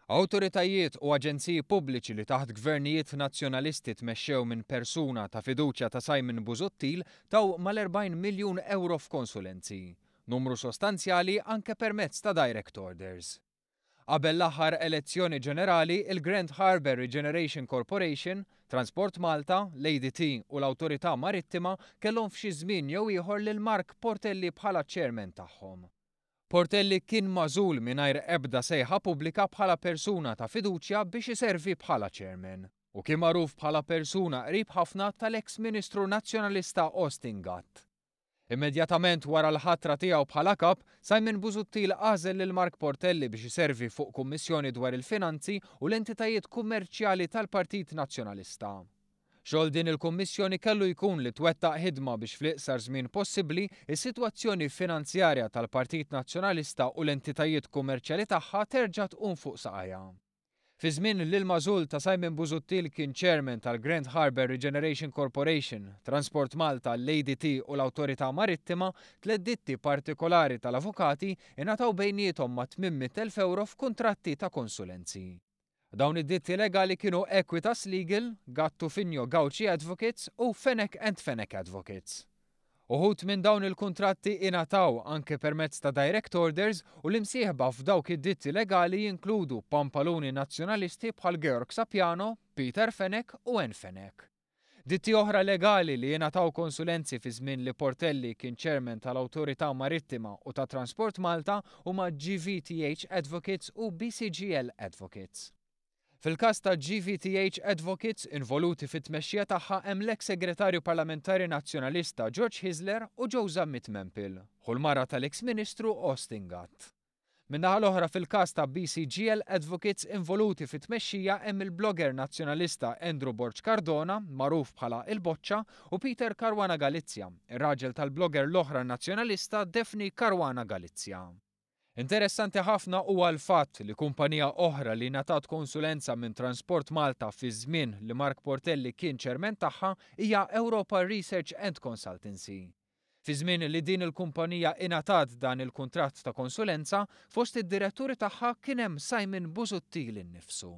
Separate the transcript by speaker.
Speaker 1: Awtoritajiet u aġenziji pubbliċi li taħt gvernijiet nazzjonalisti tmexxew minn persuna ta' fiduċja ta' Simon Busuttil taw mal-40 miljun euro f'konsulenzi, numru sostanzjali anke permezz ta' direct orders. Qabel l-aħħar elezzjoni ġenerali, il-Grand Harbour Regeneration Corporation, Transport Malta, l-ADT u l-Awtorità Marittima kellhom f'xi żmien jew ieħor lil Mark Portelli bħala chairman tagħhom. Portelli kien magħżul mingħajr ebda sejħa pubblika bħala persuna ta' fiduċja biex iservi bħala chairman u kien magħruf bħala persuna qrib ħafna tal-eks Ministru Nazzjonalista Għall. Immedjatament wara l-ħatra tiegħu bħala Kap, Simon Busuttil għażel lil Mark Portelli biex iservi fuq kummissjoni dwar il-finanzi u l-entitajiet kummerċjali tal-Partit Nazzjonalista. Xogħol din il-Kummissjoni kellu jkun li twettaq ħidma biex fl-iqsar żmien possibbli is-sitwazzjoni finanzjarja tal-Partit Nazzjonalista u l-entitajiet kummerċjali tagħha terġa' tqum fuq saqajja. Fi żmien li l-magħżul ta' Simon Busuttil kien chairman tal-Grand Harbour Regeneration Corporation, Transport Malta, l-ADT u l-Awtorità Marittima, tliet ditti partikolari tal-avukati ingħataw bejniethom ma' 800,000 euro f'kuntratti ta' konsulenzi. Dawn id-ditti legali kienu Equitas Legal, Gattu Finjo Gauci Advocates u Fenek and Fenek Advocates. Uħud minn dawn il-kuntratti ingħataw anke permezz ta' direct orders u l-imsieħba f'dawk id-ditti legali jinkludu pampaluni nazzjonalisti bħal Georg Sapjano, Peter Fenek u N. Fenek. Ditti oħra legali li ingħataw konsulenzi fi żmien li Portelli kien chairman tal-Awtorità Marittima u ta' Transport Malta huma GVTH Advocates u BCGL Advocates. Fil-każ ta' GVTH Advocates involuti fit-tmexxija tagħha hemm l-eks Segretarju Parlamentari Nazzjonalista George Hisler u Joe Zammit Mempil, u l-mara tal-eks Ministru Austin Gatt. Min-naħa l-oħra fil-każ ta' BCGL Advocates involuti fit-tmexxija hemm il-blogger nazzjonalista Andrew Borg Cardona, magħruf bħala il-Boċċa, u Peter Caruana Galizja, ir-raġel tal-blogger l-oħra nazzjonalista Daphne Caruana Galizja. Interessanti ħafna huwa l-fatt li kumpanija oħra li ngħatat konsulenza minn Transport Malta fi żmien li Mark Portelli kien chairman tagħha hija Europa Research and Consultancy. Fi żmien li din il-kumpanija ingħatat dan il-kuntratt ta' konsulenza, fost id-diretturi tagħha kien hemm Simon Busuttil innifsu.